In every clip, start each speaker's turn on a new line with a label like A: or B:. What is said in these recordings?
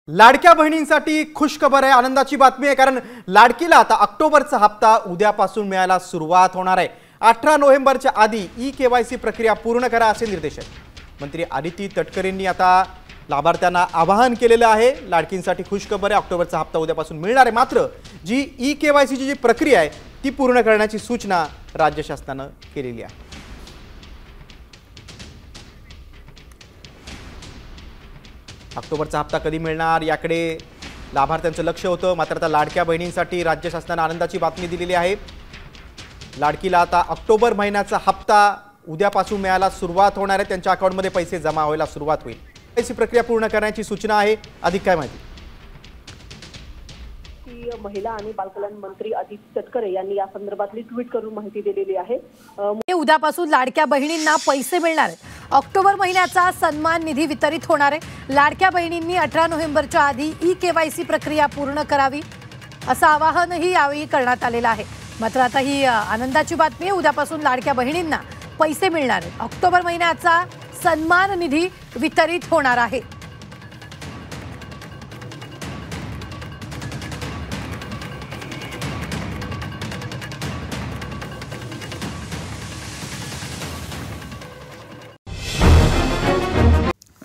A: लाडक्या बहिणींसाठी खुशखबर आहे, आनंदाची बातमी आहे। कारण लाडकीला आता ऑक्टोबरचा हप्ता उद्यापासून मिळायला सुरुवात होणार आहे। 18 नोव्हेंबरच्या आधी ई-केवायसी प्रक्रिया पूर्ण करा असे निर्देश आहेत। मंत्री आदिती तटकरेंनी आता लाभार्थ्यांना आवाहन केलेलं आहे। लाडकींसाठी खुशखबर आहे, ऑक्टोबरचा हप्ता उद्यापासून मिळणार आहे। मात्र जी ई-केवायसीची जी प्रक्रिया आहे ती पूर्ण करण्याची सूचना राज्य शासनाने केलेली आहे। ऑक्टोबरचा हप्ता कधी मिळणार याकडे लाभार्थ्यांचं लक्ष होतं। मात्र आता लाडक्या बहिणींसाठी राज्य शासनाने आनंदाची बातमी दिलेली आहे। लाडकीला आता ऑक्टोबर महिन्याचा हप्ता उद्यापासून मिळायला सुरुवात होणार आहे। त्यांच्या अकाउंटमध्ये पैसे जमा व्हायला सुरुवात होईल। ही प्रक्रिया पूर्ण करण्याची सूचना आहे। अधिक काय माहिती?
B: महिला आणि बालकल्याण मंत्री आदिती तटकरे यांनी या संदर्भातली ट्विट करून माहिती दिलेली आहे।
C: उद्यापासून लाडक्या बहिणींना पैसे मिळणार आहेत। ऑक्टोबर महिन्याचा सन्मान निधी वितरित होणार आहे। लाडक्या बहिणींनी 18 नोव्हेंबरच्या आधी ई-केवायसी प्रक्रिया पूर्ण करावी असं आवाहनही यावेळी करण्यात आलेलं आहे। मात्र आता ही आनंदाची बातमी आहे, उद्यापासून लाडक्या बहिणींना पैसे मिळणार आहेत। ऑक्टोबर महिन्याचा सन्मान निधी वितरित होणार आहे।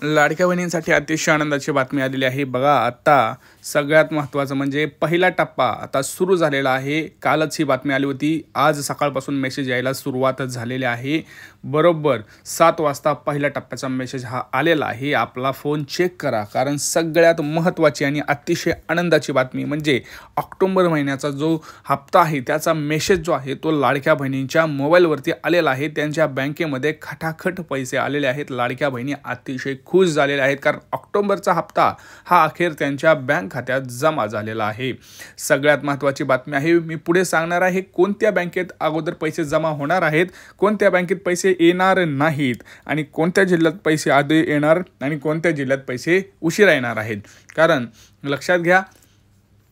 D: लाडक्या बहिणींसाठी अतिशय आनंदाची बातमी आलेली आहे। बघा, आता सगळ्यात महत्त्वाचं म्हणजे पहिला टप्पा आता सुरू झालेला आहे। कालच ही बातमी आली होती, आज सकाळपासून मेसेज यायला सुरुवात झालेली आहे। बरोबर 7 वाजता पहिल्या टप्प्याचा मेसेज हा आलेला आहे। आपला फोन चेक करा, कारण सगळ्यात महत्त्वाची आणि अतिशय आनंदाची बातमी म्हणजे ऑक्टोबर महिन्याचा जो हप्ता आहे त्याचा मेसेज जो आहे तो लाडक्या बहिणींच्या मोबाईलवरती आलेला आहे। त्यांच्या बँकेमध्ये खटाखट पैसे आलेले आहेत। लाडक्या बहिणी अतिशय खुश झालेल्या आहेत, कारण ऑक्टोबरचा हप्ता हा अखेर त्यांच्या बँक खात्यात जमा झालेला आहे। सगळ्यात महत्त्वाची बातमी आहे, मी पुढे सांगणार आहे कोणत्या बँकेत अगोदर पैसे जमा होणार आहेत, कोणत्या बँकेत पैसे येणार नाहीत आणि कोणत्या जिल्ह्यात पैसे आधी येणार आणि कोणत्या जिल्ह्यात पैसे उशिरा येणार आहेत। कारण लक्षात घ्या,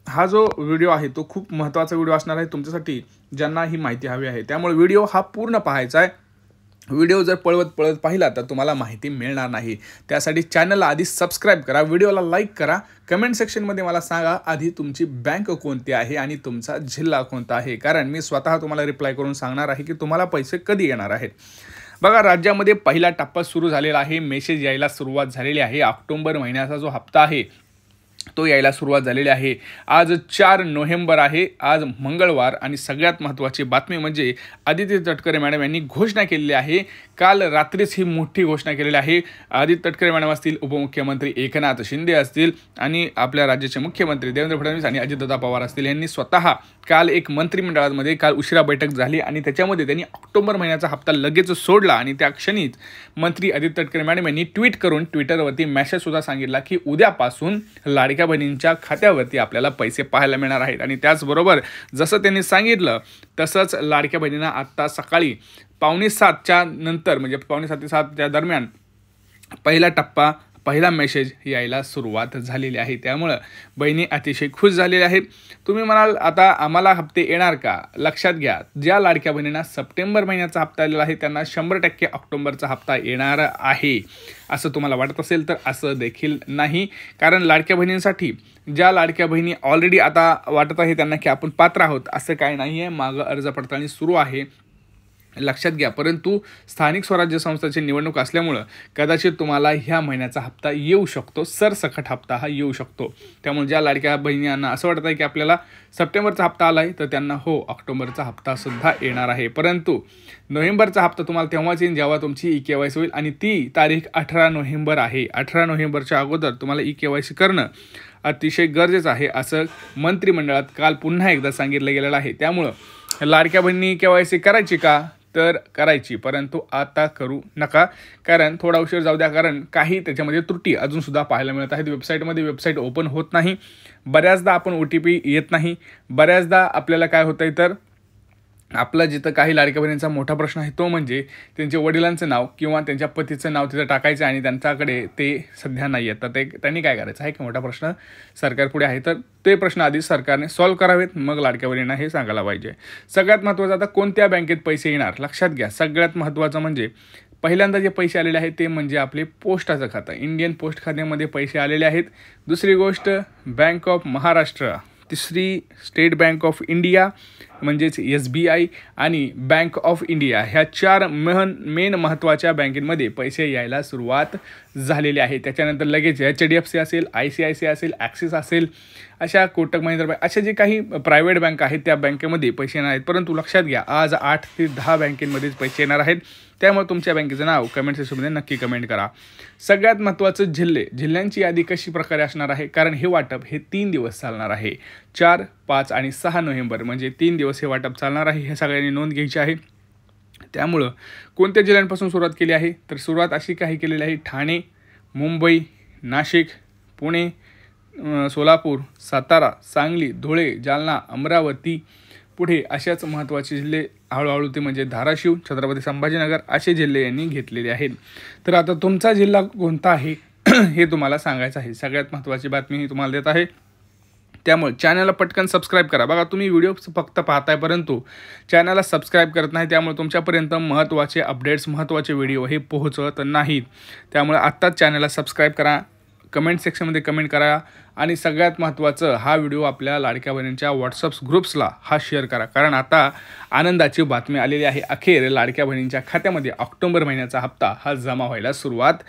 D: हा जो व्हिडिओ आहे तो खूप महत्त्वाचा व्हिडिओ असणार आहे तुमच्यासाठी, ज्यांना ही माहिती हवी आहे। त्यामुळे व्हिडिओ हा पूर्ण पाहायचा आहे। व्हिडिओ जर पळत पाहिला तर तुम्हाला माहिती मिळणार नाही। त्यासाठी चॅनलला आधी सबस्क्राईब करा, व्हिडिओला लाईक करा, कमेंट सेक्शनमध्ये मला सांगा आधी तुमची बँक कोणती आहे आणि तुमचा जिल्हा कोणता आहे, कारण मी स्वतः तुम्हाला रिप्लाय करून सांगणार आहे की तुम्हाला पैसे कधी येणार आहेत। बघा, राज्यामध्ये पहिला टप्पा सुरू झालेला आहे। मेसेज यायला सुरुवात झालेली आहे। ऑक्टोबर महिन्याचा जो हप्ता आहे तो यायला सुरुवात झालेली आहे। आज 4 नोव्हेंबर आहे, आज मंगळवार। आणि सगळ्यात महत्त्वाची बातमी म्हणजे आदिती तटकरे मॅडम यांनी घोषणा केलेली आहे। काल रात्रीच ही मोठी घोषणा केलेली आहे। आदिती तटकरे मॅडम असतील, उपमुख्यमंत्री एकनाथ शिंदे असतील आणि आपल्या राज्याचे मुख्यमंत्री देवेंद्र फडणवीस आणि अजितदादा पवार असतील, यांनी स्वतः काल एक मंत्रिमंडळामध्ये काल उशिरा बैठक झाली आणि त्याच्यामध्ये त्यांनी ऑक्टोबर महिन्याचा हप्ता लगेच सोडला आणि त्या क्षणीच मंत्री आदिती तटकरे मॅडम यांनी ट्विट करून ट्विटरवरती मेसेजसुद्धा सांगितला की उद्यापासून लाडक्या बहिणींच्या खात्यावरती आपल्याला पैसे पाहायला मिळणार आहेत। आणि त्याचबरोबर जसं त्यांनी सांगितलं तसंच लाडक्या बहिणींना आत्ता सकाळी 6:45च्या नंतर म्हणजे 6:45 ते 7च्या दरम्यान पहिला टप्पा पहिला मेसेज यायला सुरुवात झालेली आहे। त्यामुळं बहिणी अतिशय खुश झालेल्या आहेत। तुम्ही म्हणाल आता आम्हाला हप्ते येणार का? लक्षात घ्या, ज्या लाडक्या बहिणींना सप्टेंबर महिन्याचा हप्ता आलेला आहे त्यांना 100% ऑक्टोबरचा हप्ता येणार आहे। असं तुम्हाला वाटत असेल तर असं देखील नाही, कारण लाडक्या बहिणींसाठी ज्या लाडक्या बहिणी ऑलरेडी आता वाटत आहे त्यांना की आपण पात्र आहोत असं काही नाही आहे। मागं अर्ज पडताळणी सुरू आहे, लक्षात घ्या। परंतु स्थानिक स्वराज्य संस्थेची निवडणूक असल्यामुळं कदाचित तुम्हाला ह्या महिन्याचा हप्ता येऊ शकतो, सरसकट हप्ता हा येऊ शकतो। त्यामुळे ज्या लाडक्या बहिणींना असं वाटत आहे की आपल्याला सप्टेंबरचा हप्ता आला आहे तर त्यांना हो, ऑक्टोबरचा हप्तासुद्धा येणार आहे। परंतु नोव्हेंबरचा हप्ता तुम्हाला तेव्हाच येईल जेव्हा तुमची ई-केवायसी होईल आणि ती तारीख 18 नोव्हेंबर आहे। 18 नोव्हेंबरच्या अगोदर तुम्हाला ई-केवायसी करणं अतिशय गरजेचं आहे, असं मंत्रिमंडळात काल पुन्हा एकदा सांगितलं गेलेलं आहे। त्यामुळं लाडक्या बहिणी केवायसी करायची का? तर करायची, परंतु आता करू नका, कारण थोडा उशीर जाऊ द्या, कारण काही त्याच्यामध्ये त्रुटी अजूनसुद्धा पाहायला मिळत आहेत। वेबसाईट ओपन होत नाही, बऱ्याचदा आपण OTP येत नाही, बऱ्याचदा आपल्याला काय होतंय तर आपला जिथं काही लाडक्या बहिणींचा मोठा प्रश्न आहे तो म्हणजे त्यांच्या वडिलांचं नाव किंवा त्यांच्या पतीचं नाव तिथं टाकायचं आणि त्यांच्याकडे ते सध्या नाही आहेत, तर ते त्यांनी काय करायचं आहे की मोठा प्रश्न सरकारपुढे आहे। तर ते प्रश्न आधी सरकारने सॉल्व्ह करावेत, मग लाडक्या बहिणींना हे सांगायला पाहिजे। सगळ्यात महत्त्वाचं आता कोणत्या बँकेत पैसे येणार लक्षात घ्या। सगळ्यात महत्त्वाचं म्हणजे पहिल्यांदा जे पैसे आलेले आहेत ते म्हणजे आपले पोस्टाचं खातं, इंडियन पोस्ट खात्यामध्ये पैसे आलेले आहेत. दुसरी गोष्ट बँक ऑफ महाराष्ट्र, तिसरी स्टेट बँक ऑफ इंडिया म्हणजेच SBI आणि बँक ऑफ इंडिया ह्या 4 मेन महत्त्वाच्या बँकेमध्ये पैसे यायला सुरुवात झालेली आहे. त्याच्यानंतर लगेच HDFC असेल, ICICI असेल, ॲक्सिस असेल, अशा कोटक महिंद्रा बँक अशा जे काही प्रायव्हेट बँक आहेत त्या बँकेमध्ये पैसे येणार आहेत. परंतु लक्षात घ्या आज 8 ते 10 बँकेमध्येच पैसे येणार आहेत. त्यामुळे तुमच्या बँकेचं नाव कमेंट सेक्शनमध्ये नक्की कमेंट करा. सगळ्यात महत्त्वाचं जिल्ह्यांची यादी कशी प्रकारे असणार आहे, कारण हे वाटप हे 3 दिवस चालणार आहे. 4, 5 आणि 6 नोव्हेंबर म्हणजे 3 दिवस हे वाटप चालणार आहे. हे सगळ्यांनी नोंद घ्यायची आहे. त्यामुळं कोणत्या जिल्ह्यांपासून सुरुवात केली आहे तर सुरुवात अशी काही केलेली आहे ठाणे, मुंबई, नाशिक, पुणे, सोलापूर, सातारा, सांगली, धुळे, जालना, अमरावती, पुढे अशाच महत्त्वाचे जिल्हे हळूहळू ते म्हणजे धाराशिव, छत्रपती संभाजीनगर असे जिल्हे यांनी घेतलेले आहेत. तर आता तुमचा जिल्हा कोणता आहे हे तुम्हाला सांगायचं आहे. सगळ्यात महत्त्वाची बातमी ही तुम्हाला देत आहे. त्यामुळे चॅनलला पटकन सबस्क्राईब करा. बघा तुम्ही व्हिडिओ फक्त पाहताय परंतु चॅनलला सबस्क्राईब करत नाही, त्यामुळे तुमच्यापर्यंत महत्त्वाचे अपडेट्स, महत्त्वाचे व्हिडिओ हे पोहोचत नाहीत. त्यामुळे आत्ताच चॅनलला सबस्क्राईब करा, कमेंट सेक्शनमध्ये कमेंट करा आणि सगळ्यात महत्त्वाचं हा व्हिडिओ आपल्या लाडक्या बहिणींच्या व्हॉट्सअप ग्रुप्सला हा शेअर करा, कारण आता आनंदाची बातमी आलेली आहे. अखेर लाडक्या बहिणींच्या खात्यामध्ये ऑक्टोबर महिन्याचा हप्ता हा जमा व्हायला सुरुवात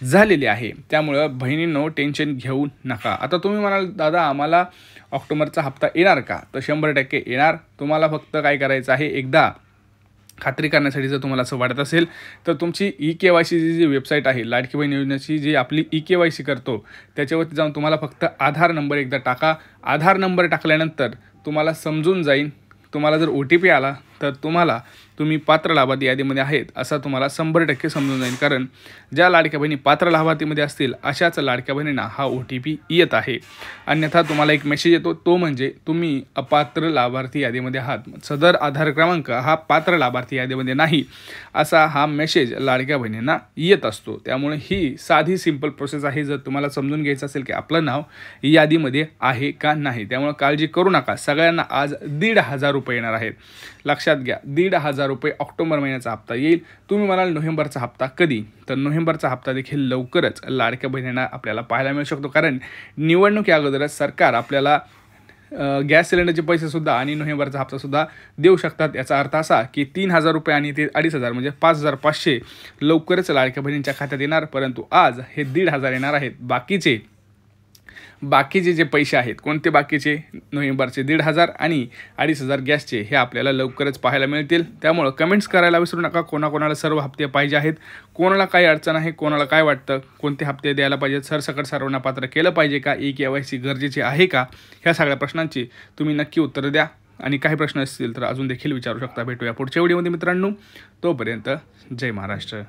D: झालेली आहे. त्यामुळं बहिणींनो टेन्शन घेऊ नका. आता तुम्ही म्हणाल दादा आम्हाला ऑक्टोबरचा हप्ता येणार का, तर 100% येणार. तुम्हाला फक्त काय करायचं आहे, एकदा खात्री करण्यासाठी जर तुम्हाला असं वाटत असेल तर तुमची EKYC जी वेबसाईट आहे लाडकी बहीण योजनेची जी आपली EKYC करतो त्याच्यावरती जाऊन तुम्हाला फक्त आधार नंबर एकदा टाका. आधार नंबर टाकल्यानंतर तुम्हाला समजून जाईल, तुम्हाला जर OTP आला तर तुम्ही पात्र लाभार्थी यादीमध्ये आहेत असा तुम्हाला 100% समजून जाईल, कारण ज्या लाडक्या बहिणी पात्र लाभार्थीमध्ये असतील अशाच लाडक्या बहिणींना हा OTP येत आहे. अन्यथा तुम्हाला एक मेसेज येतो, तो म्हणजे तुम्ही अपात्र लाभार्थी यादीमध्ये आहात, सदर आधार क्रमांक हा पात्र लाभार्थी यादीमध्ये नाही असा हा मेसेज लाडक्या बहिणींना येत असतो. त्यामुळे ही साधी सिंपल प्रोसेस आहे जर तुम्हाला समजून घ्यायचं असेल की आपलं नाव यादीमध्ये आहे का नाही. त्यामुळे काळजी करू नका. सगळ्यांना आज 1,500 रुपये येणार आहेत. लक्षात घ्या 1,500 रुपये ऑक्टोबर महिन्याचा हप्ता येईल. तुम्ही म्हणाल नोव्हेंबरचा हप्ता कधी, तर नोव्हेंबरचा हप्ता देखील लवकरच लाडक्या बहिणींना आपल्याला पाहायला मिळू शकतो, कारण निवडणुकी अगोदरच सरकार आपल्याला गॅस सिलेंडरचे पैसेसुद्धा आणि नोव्हेंबरचा हप्तासुद्धा देऊ शकतात. याचा अर्थ असा की 3,000 रुपये आणि ते 2,500 म्हणजे 5,500 लवकरच लाडक्या बहिणींच्या खात्यात येणार. परंतु आज हे 1,500 येणार आहेत. बाकीचे जे पैसे आहेत, कोणते बाकीचे, नोव्हेंबरचे 1,500 आणि 2,500 गॅसचे, हे आपल्याला लवकरच पाहायला मिळतील. त्यामुळं कमेंट्स करायला विसरू नका. कोणाकोणाला सर्व हप्ते पाहिजे आहेत, कोणाला काही अडचण आहे, कोणाला काय वाटतं, कोणते हप्ते द्यायला पाहिजेत, सरसकट सर्वांना पात्र केलं पाहिजे का, EKYC गरजेचे आहे का, ह्या सगळ्या प्रश्नांची तुम्ही नक्की उत्तरं द्या. आणि काही प्रश्न असतील तर अजून देखील विचारू शकता. भेटूया पुढच्या व्हिडिओमध्ये मित्रांनो. तोपर्यंत जय महाराष्ट्र.